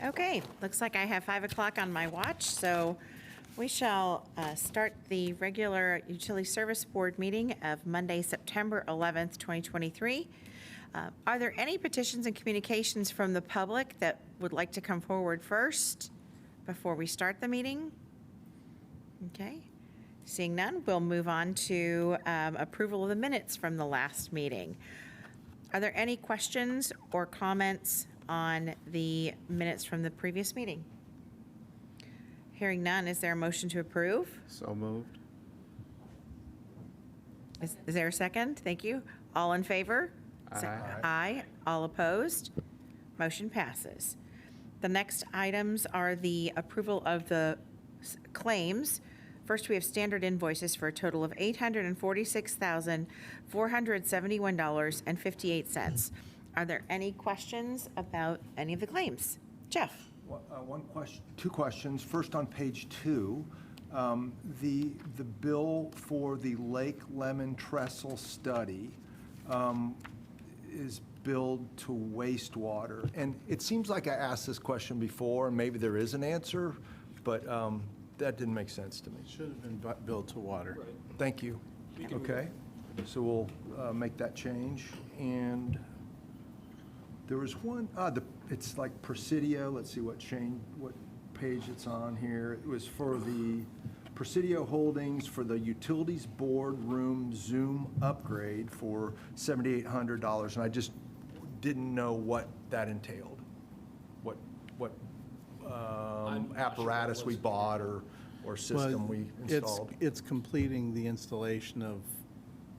Okay, looks like I have 5 o'clock on my watch, so we shall start the regular Utility Service Board meeting of Monday, September 11th, 2023. Are there any petitions and communications from the public that would like to come forward first before we start the meeting? Okay, seeing none, we'll move on to approval of the minutes from the last meeting. Are there any questions or comments on the minutes from the previous meeting? Hearing none, is there a motion to approve? So moved. Is there a second? Thank you. All in favor? Aye. Aye. All opposed? Motion passes. The next items are the approval of the claims. First, we have standard invoices for a total of $846,471.58. Are there any questions about any of the claims? Jeff? One question, two questions. First, on page 2, the bill for the Lake Lemon Trestle study is billed to wastewater. And it seems like I asked this question before, and maybe there is an answer, but that didn't make sense to me. It should have been billed to water. Right. Thank you. Okay, so we'll make that change. And there was one, it's like Presidio. Let's see what page it's on here. It was for the Presidio Holdings for the Utilities Board Room Zoom upgrade for $7,800, and I just didn't know what that entailed. What apparatus we bought or system we installed. It's completing the installation of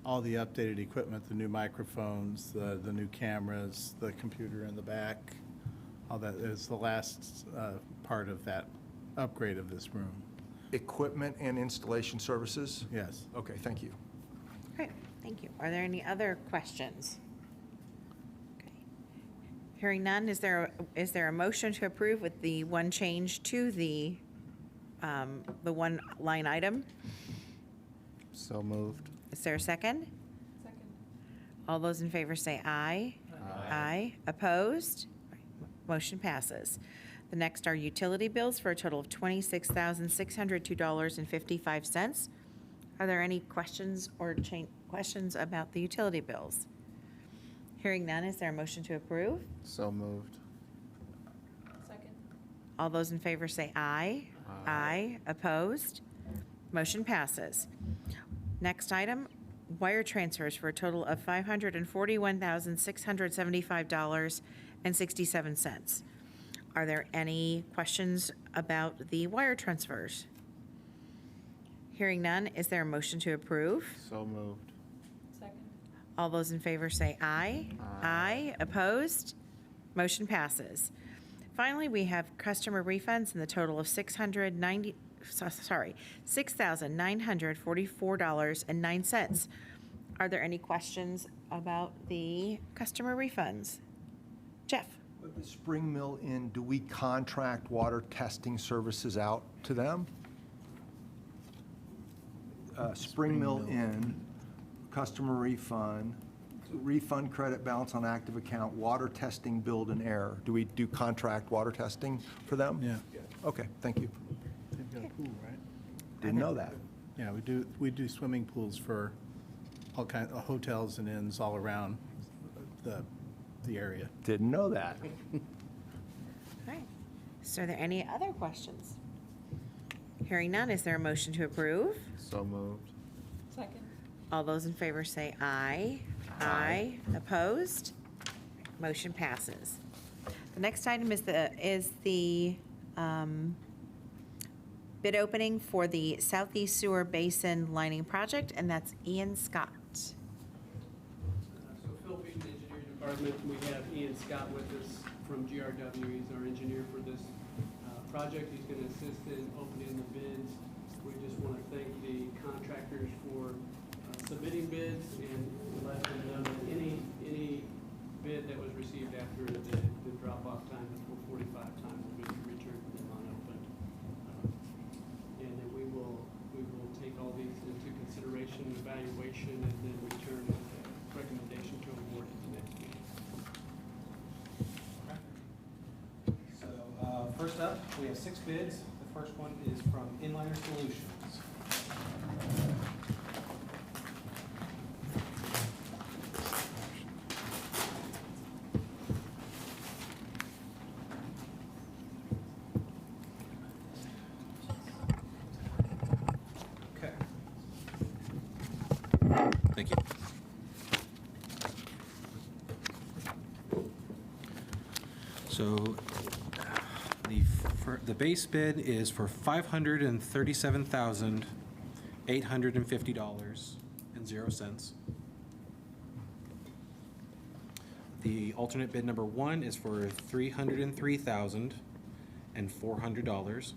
all the updated equipment, the new microphones, the new cameras, the computer in the back. All that is the last part of that upgrade of this room. Equipment and installation services? Yes. Okay, thank you. Great, thank you. Are there any other questions? Okay. Hearing none, is there a motion to approve with the one change to the one line item? So moved. Is there a second? Second. All those in favor say aye. Aye. Opposed? Motion passes. The next are utility bills for a total of $26,602.55. Are there any questions or questions about the utility bills? Hearing none, is there a motion to approve? So moved. Second. All those in favor say aye. Aye. Opposed? Motion passes. Next item, wire transfers for a total of $541,675.67. Are there any questions about the wire transfers? Hearing none, is there a motion to approve? So moved. Second. All those in favor say aye. Aye. Opposed? Motion passes. Finally, we have customer refunds in the total of $6,944.09. Are there any questions about the customer refunds? Jeff? With the Spring Mill Inn, do we contract water testing services out to them? Spring Mill Inn, customer refund credit balance on active account, water testing billed in error. Do we do contract water testing for them? Yeah. Okay, thank you. They've got a pool, right? Didn't know that. Yeah, we do swimming pools for all kinds of hotels and inns all around the area. Didn't know that. All right. So are there any other questions? Hearing none, is there a motion to approve? So moved. Second. All those in favor say aye. Aye. Opposed? Motion passes. The next item is the bid opening for the Southeast Sewer Basin Lining Project, and that's Ian Scott. So Phil Beaton, Engineering Department, we have Ian Scott with us from GRW. He's our engineer for this project. He's going to assist in opening the bids. We just want to thank the contractors for submitting bids and let them know that any bid that was received after the drop-off time before 45 times will be returned to them unopened. And then we will take all these into consideration, evaluation, and then return a recommendation to award at the next meeting. So First up, we have 6 bids. The first one is from Inliner Solutions. Okay. Thank you. So the base bid is for $537,850.00. The alternate bid number 1 is for $303,400.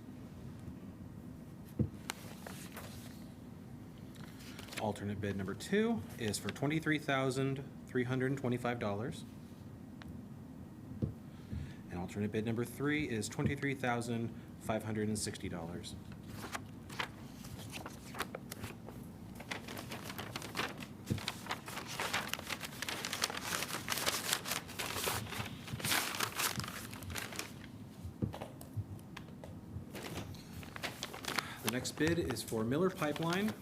Alternate bid number 2 is for $23,325. And alternate bid number 3 is $23,560. The next bid is for Miller Pipeline.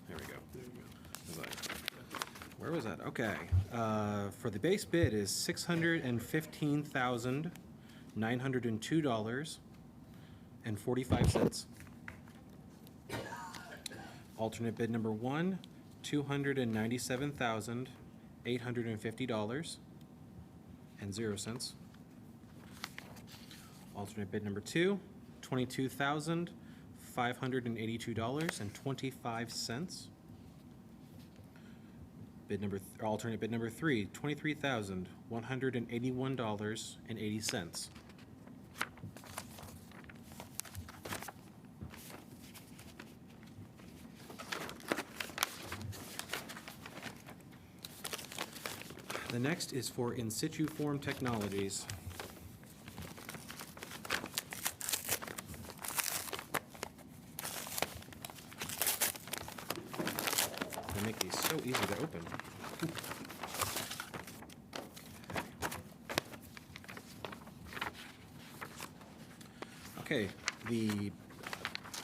There we go. Was I- Where was that? Okay. For the base bid is $615,902.45. Alternate bid number 1, $297,850.00. Alternate bid number 2, $22,582.25. Alternate bid number 3, $23,181.80. The next is for In Situ Form Technologies. They make these so easy to open. Okay, the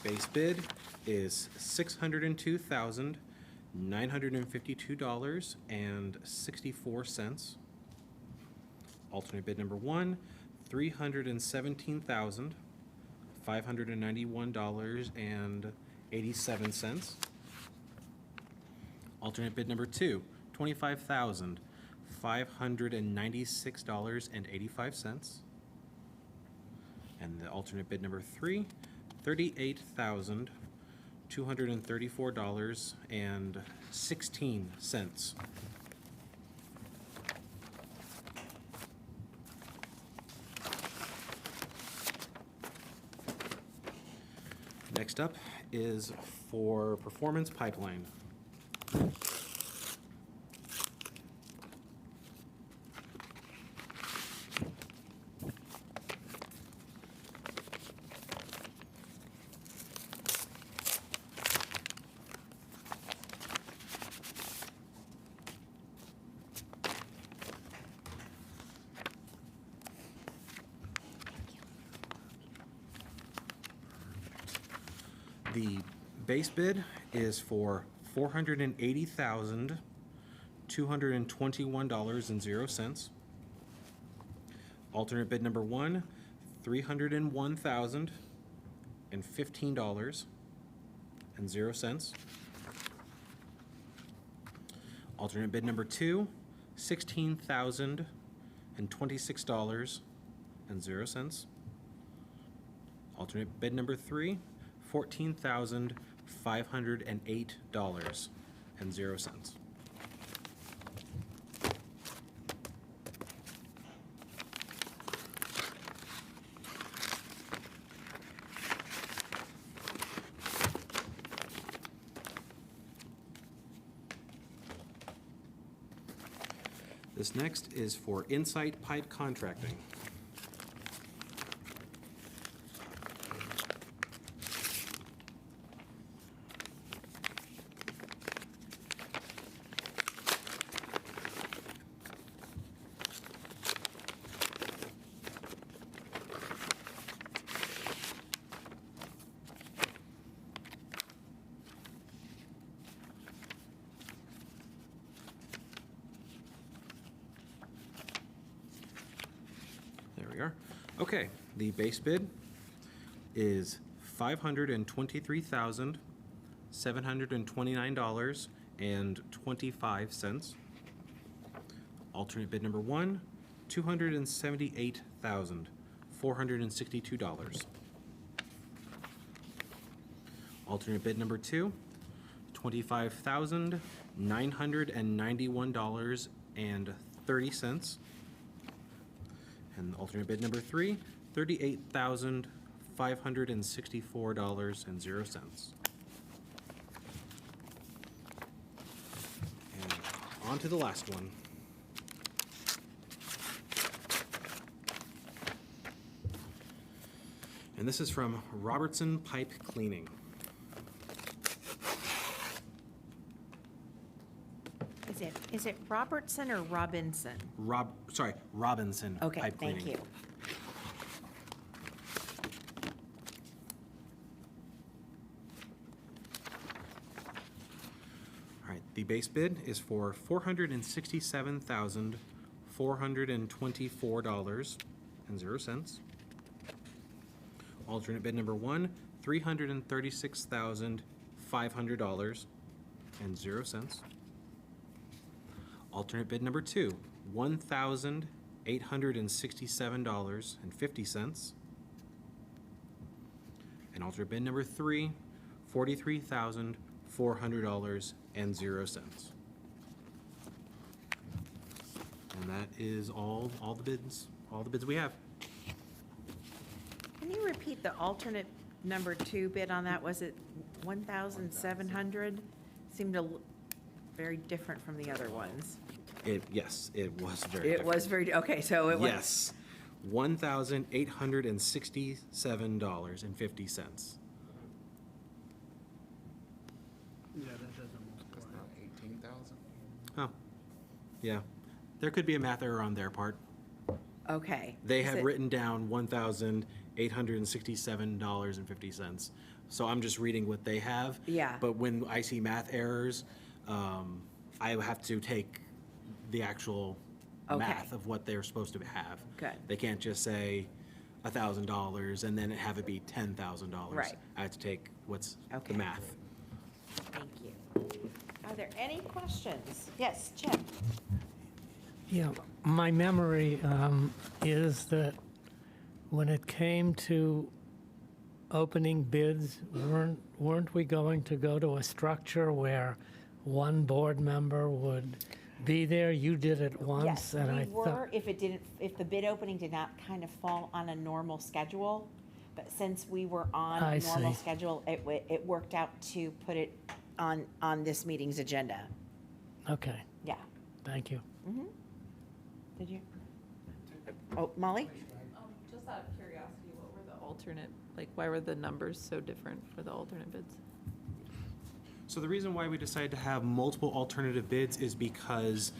base bid is $602,952.64. Alternate bid number 1, $317,591.87. Alternate bid number 2, $25,596.85. And the alternate bid number 3, $38,234.16. Next up is for Performance Pipeline. The base bid is for $480,221.00. Alternate bid number 1, $301,015.00. Alternate bid number 2, $16,026.00. Alternate bid number 3, $14,508.00. This next is for Insight Pipe Contracting. There we are. Okay, the base bid is $523,729.25. Alternate bid number 1, $278,462. Alternate bid number 2, $25,991.30. And alternate bid number 3, $38,564.00. And on to the last one. And this is from Robertson Pipe Cleaning. Is it Robertson or Robinson? Robinson Okay, Pipe Cleaning. thank you. All right, the base bid is for $467,424.00. Alternate bid number 1, $336,500.00. Alternate bid number 2, $1,867.50. And alternate bid number 3, $43,400.00. And that is all the bids we have. Can you repeat the alternate number 2 bid on that? Was it 1,700? Seemed very different from the other ones. Yes, it was very It different. was very, okay, so it was. Yes, $1,867.50. Yeah, that doesn't multiply. 18,000? Oh, yeah. There could be a math error on their part. Okay. They Is had it- written down $1,867.50. So I'm just reading what they have. Yeah. But when I see math errors, I have to take the actual Okay. math of what they're supposed to have. Good. They can't just say $1,000 and then have it be $10,000. Right. I have to take what's Okay. the math. Thank you. Are there any questions? Yes, Jim? Yeah, my memory is that when it came to opening bids, weren't we going to go to a structure where one board member would be there? You did it once, Yes, and I we were, thought, if the bid opening did not kind of fall on a normal schedule, but since we were on I a normal see. schedule, it worked out to put it on this meeting's agenda. okay, Yeah. thank you. Did you? Oh, Molly? Just out of curiosity, what were the alternate, like, why were the numbers so different for the alternate bids? So the reason why we decided to have multiple alternative bids is because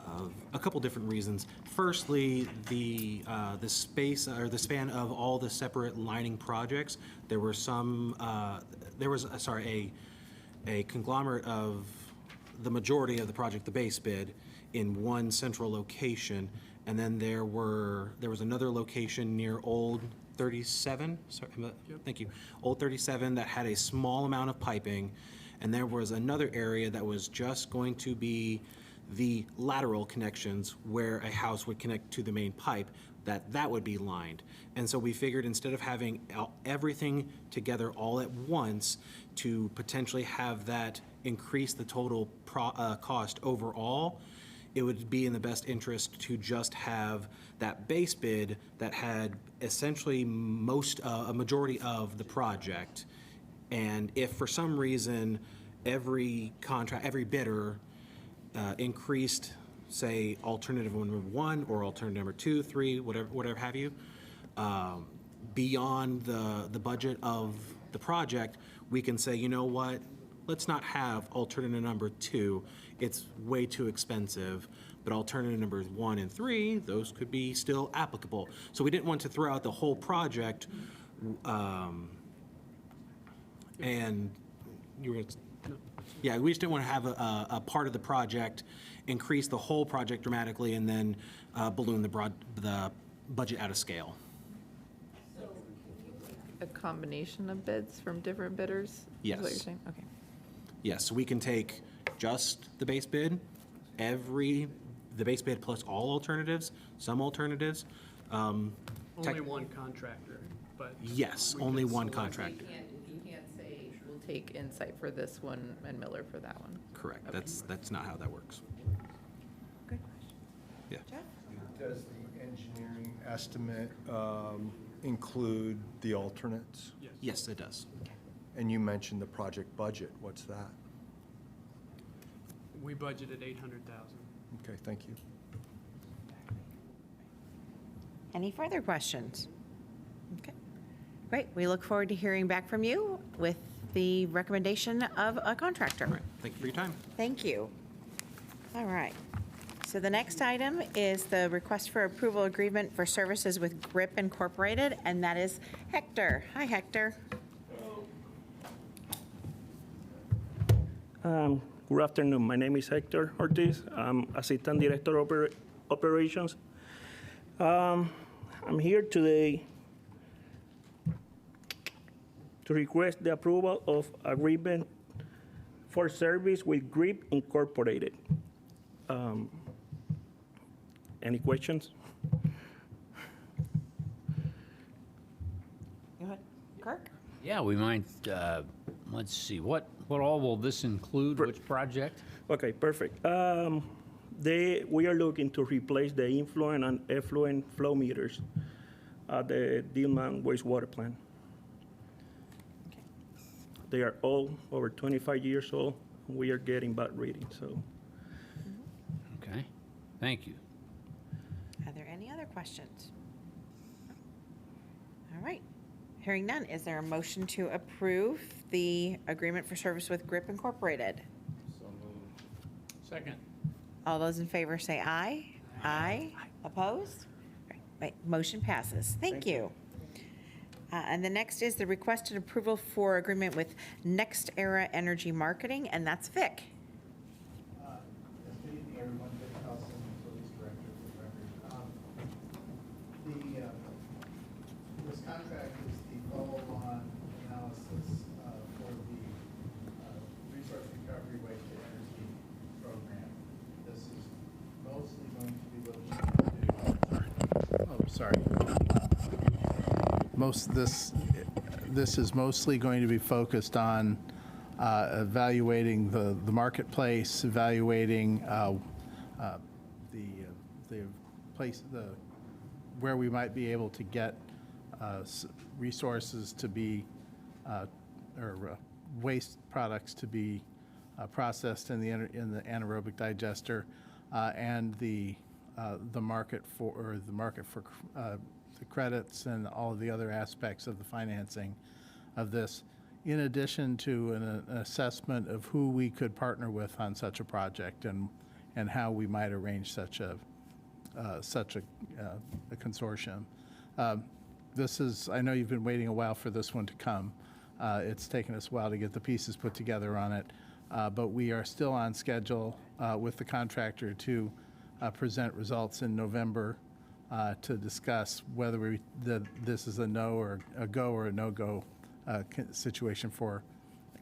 of a couple different reasons. Firstly, the space or the span of all the separate lining projects, there were some, a conglomerate of the majority of the project, the base bid, in one central location. And then there was another location near Old 37, sorry, thank you, Old 37 that had a small amount of piping. And there was another area that was just going to be the lateral connections where a house would connect to the main pipe, that would be lined. And so we figured instead of having everything together all at once to potentially have that increase the total cost overall, it would be in the best interest to just have that base bid that had essentially a majority of the project. And if for some reason every bidder increased say alternative number 1 or alternative number 2, 3, whatever have you, beyond the budget of the project, we can say, you know what, let's not have alternative number 2. It's way too expensive. But alternative numbers 1 and 3, those could be still applicable. So we didn't want to throw out the whole project, and you were, yeah, we just didn't want to have a part of the project increase the whole project dramatically and then balloon the budget out of scale. A combination of bids from different bidders? Is what you're Yes. saying? Okay. Yes, so we can take just the base bid, the base bid plus all alternatives, some alternatives. Only one contractor, but. Yes, we only could one select- contractor. You can't say, we'll take Insight for this one and Miller for that one. Correct. Okay. That's not how that works. Good question. Yeah. Jeff? Does the engineering estimate include the alternates? Yes. Yes, it does. And you mentioned the project budget. What's that? We budgeted 800,000. Okay, thank you. Any further questions? Okay, great. We look forward to hearing back from you with the recommendation of a contractor. All right. Thank you for your time. Thank you. All right. So the next item is the request for approval agreement for services with GRIP Incorporated, and that is Hector. Hi, Hector. Good afternoon. My name is Hector Ortiz. I'm Assistant Director of Operations. I'm here today to request the approval of agreement for service with GRIP Incorporated. Any questions? Go ahead. Kirk? Yeah, we might, let's see, what all will this include? Which project? Okay, perfect. We are looking to replace the influent and effluent flow meters at the Dillman wastewater plant. They are all over 25 years old. We are getting bad readings, so. Okay, thank you. Are there any other questions? All right. Hearing none, is there a motion to approve the agreement for service with GRIP Incorporated? Second. All those in favor say aye. Aye. Opposed? Right, motion passes. Thank you. And the next is the requested approval for agreement with Next Era Energy Marketing, and that's Vic. Good evening, everyone. Vic Carlson, Utilities Director for the record. This contract is the follow-on analysis for the Resource Recovery Waste to Energy program. This is mostly going to be looking into. Oh, sorry. This is mostly going to be focused on evaluating the marketplace, evaluating the place, where we might be able to get resources to be, or waste products to be processed in the anaerobic digester, and the market for the credits and all of the other aspects of the financing of this, in addition to an assessment of who we could partner with on such a project and how we might arrange such a consortium. This is, I know you've been waiting a while for this one to come. It's taken us a while to get the pieces put together on it, but we are still on schedule with the contractor to present results in November to discuss whether this is a no or a go or a no-go situation for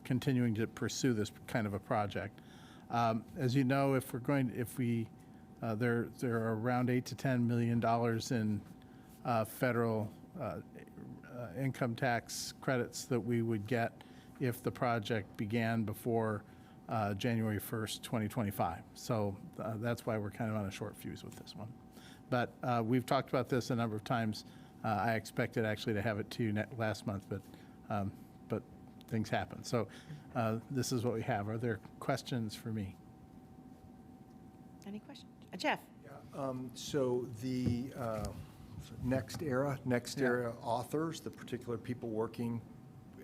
continuing to pursue this kind of a project. As you know, there are around $8 to $10 million in federal income tax credits that we would get if the project began before January 1st, 2025. So that's why we're kind of on a short fuse with this one. But we've talked about this a number of times. I expected actually to have it to you last month, but things happen. So this is what we have. Are there questions for me? Any questions? Jeff? So the Next Era authors, the particular people working,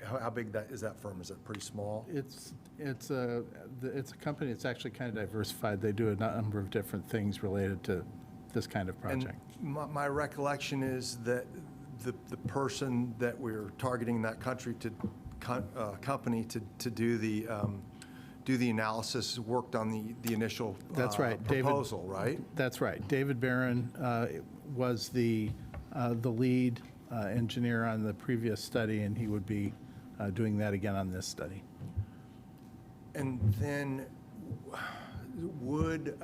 how big is that firm? Is it pretty small? It's a company that's actually kind of diversified. They do a number of different things related to this kind of project. And my recollection is that the person that we're targeting in that company to do the analysis worked on the initial That's right, David. proposal, right? That's right. David Barron was the lead engineer on the previous study, and he would be doing that again on this study. And then would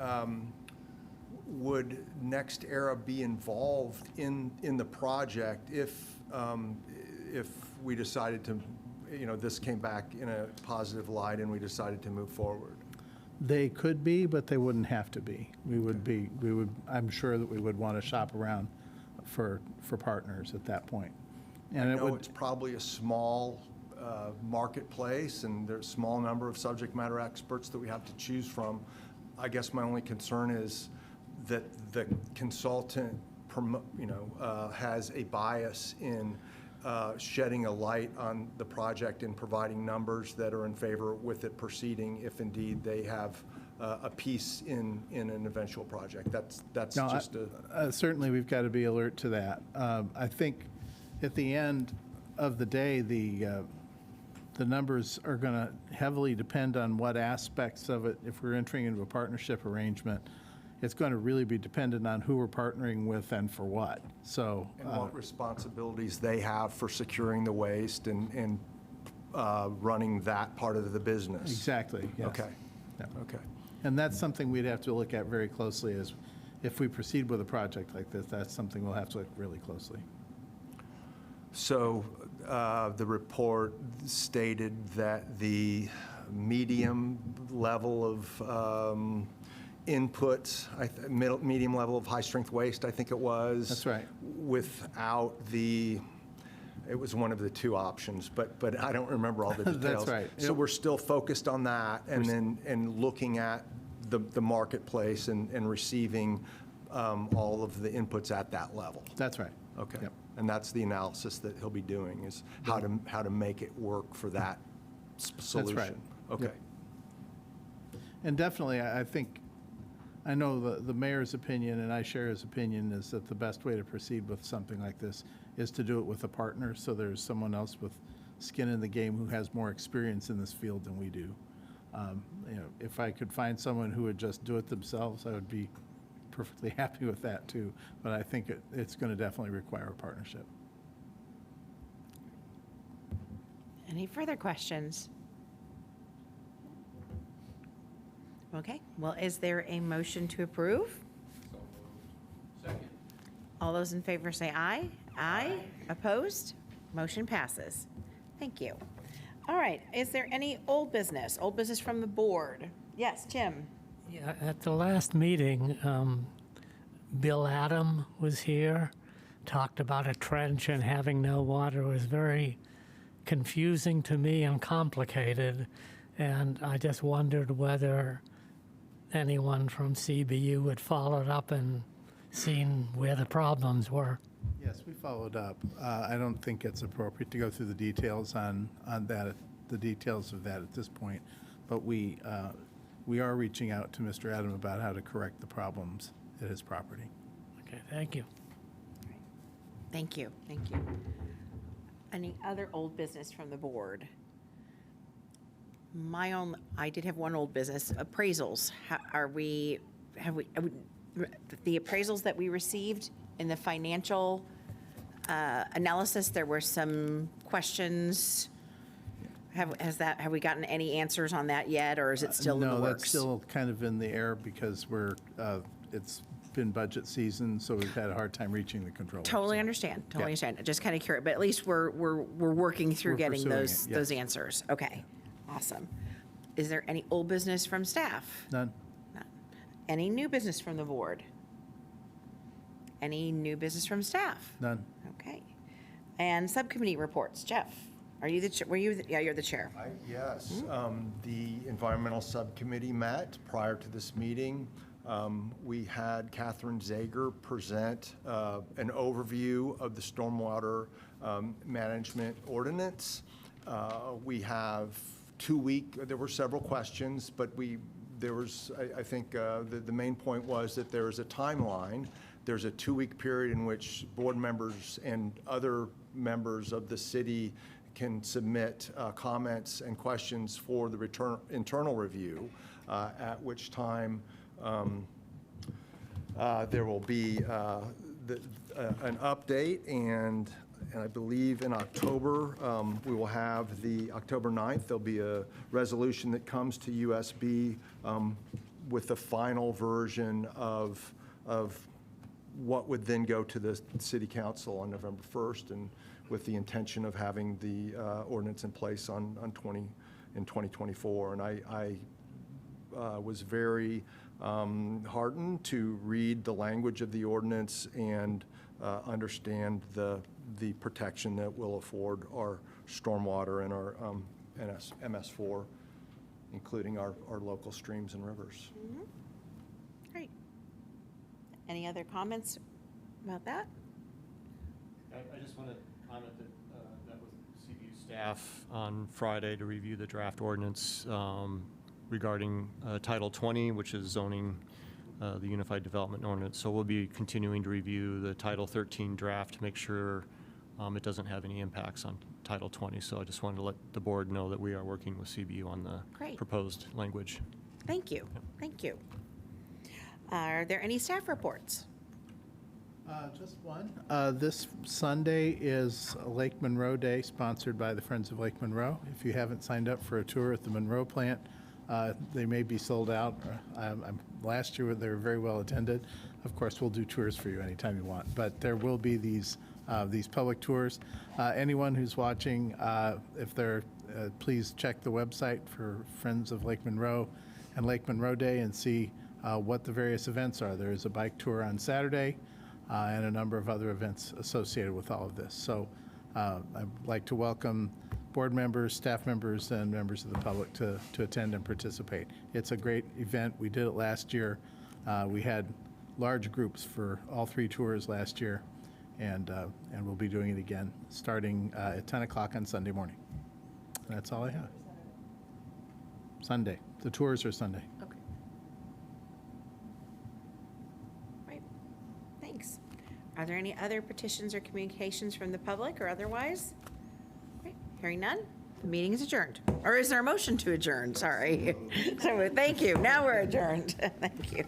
Next Era be involved in the project if we decided to, this came back in a positive light and we decided to move forward? They could be, but they wouldn't have to be. I'm sure that we would want to shop around for partners at that point. And I know it's probably a small marketplace, and there's a small number of subject matter experts that we have to choose from. I guess my only concern is that the consultant, has a bias in shedding a light on the project and providing numbers that are in favor with it proceeding if indeed they have a piece in an eventual project. That's No, just certainly we've got to be alert to that. I think at the end of the day, the numbers are going to heavily depend on what aspects of it. If we're entering into a partnership arrangement, it's going to really be dependent on who we're partnering with and for what. So, and what responsibilities they have for securing the waste and running that part of the business. exactly, yes. Okay. Yeah. Okay. And that's something we'd have to look at very closely as if we proceed with a project like this, that's something we'll have to look really closely. So the report stated that the medium level of input, medium level of high-strength waste, I think it was. That's right. Without it was one of the two options, but I don't remember all the details. That's right. So we're still focused on that and looking at the marketplace and receiving all of the inputs at that level. That's right. Okay. Yep. And that's the analysis that he'll be doing, is how to make it work for that solution. That's right. Okay. Yep. And definitely, I know the mayor's opinion, and I share his opinion, is that the best way to proceed with something like this is to do it with a partner, so there's someone else with skin in the game who has more experience in this field than we do. If I could find someone who would just do it themselves, I would be perfectly happy with that too. But I think it's going to definitely require a partnership. Any further questions? Okay, well, is there a motion to approve? Second. All those in favor say aye. Aye. Opposed? Motion passes. Thank you. All right, is there any old business? Old business from the board? Yes, Jim? Yeah, at the last meeting, Bill Adam was here, talked about a trench and having no water. It was very confusing to me and complicated, and I just wondered whether anyone from CBU had followed up and seen where the problems were. Yes, we followed up. I don't think it's appropriate to go through the details on that, the details of that at this point, but we are reaching out to Mr. Adam about how to correct the problems at his property. Okay, thank you. Thank you, thank you. Any other old business from the board? I did have one old business, appraisals. The appraisals that we received in the financial analysis, there were some questions. Have we gotten any answers on that yet, or is it still in the No, works? that's still kind of in the air because it's been budget season, so we've had a hard time reaching the controller. Totally so. understand, Yeah. totally understand. Just kind of curious, but at least we're working through We're getting pursuing those it, yes. answers. Okay, awesome. Is there any old business from staff? None? None. Any new business from the board? Any new business from staff? None. Okay. And subcommittee reports. Jeff, are you yeah, you're the chair. Yes. The environmental subcommittee met prior to this meeting. We had Catherine Zager present an overview of the stormwater management ordinance. We have there were several questions, but there was, I think, the main point was that there is a timeline. There's a 2-week period in which board members and other members of the city can submit comments and questions for the internal review, at which time there will be an update, and I believe in October, we will have the October 9th, there'll be a resolution that comes to USB with the final version of what would then go to the city council on November 1st, and with the intention of having the ordinance in place in 2024. And I was very heartened to read the language of the ordinance and understand the protection that will afford our stormwater and our MS4, including our local streams and rivers. Great. Any other comments about that? I just want to comment that that was CBU staff on Friday to review the draft ordinance regarding Title 20, which is zoning the Unified Development Ordinance. So we'll be continuing to review the Title 13 draft to make sure it doesn't have any impacts on Title 20. So I just wanted to let the board know that we are working with CBU on the Great. proposed language. Thank you. Thank you. Are there any staff reports? Just one. This Sunday is Lake Monroe Day, sponsored by the Friends of Lake Monroe. If you haven't signed up for a tour at the Monroe plant, they may be sold out. Last year, they were very well attended. Of course, we'll do tours for you anytime you want, but there will be these public tours. Anyone who's watching, if they're, please check the website for Friends of Lake Monroe and Lake Monroe Day and see what the various events are. There is a bike tour on Saturday and a number of other events associated with all of this. So I'd like to welcome board members, staff members, and members of the public to attend and participate. It's a great event. We did it last year. We had large groups for all 3 tours last year, and we'll be doing it again starting at 10 o'clock on Sunday morning. And that's all I have. Sunday. The tours are Sunday. Okay. Right. Thanks. Are there any other petitions or communications from the public or otherwise? Right. Hearing none, the meeting is adjourned. Or is there a motion to adjourn? Sorry. So thank you. Now we're adjourned. Thank you.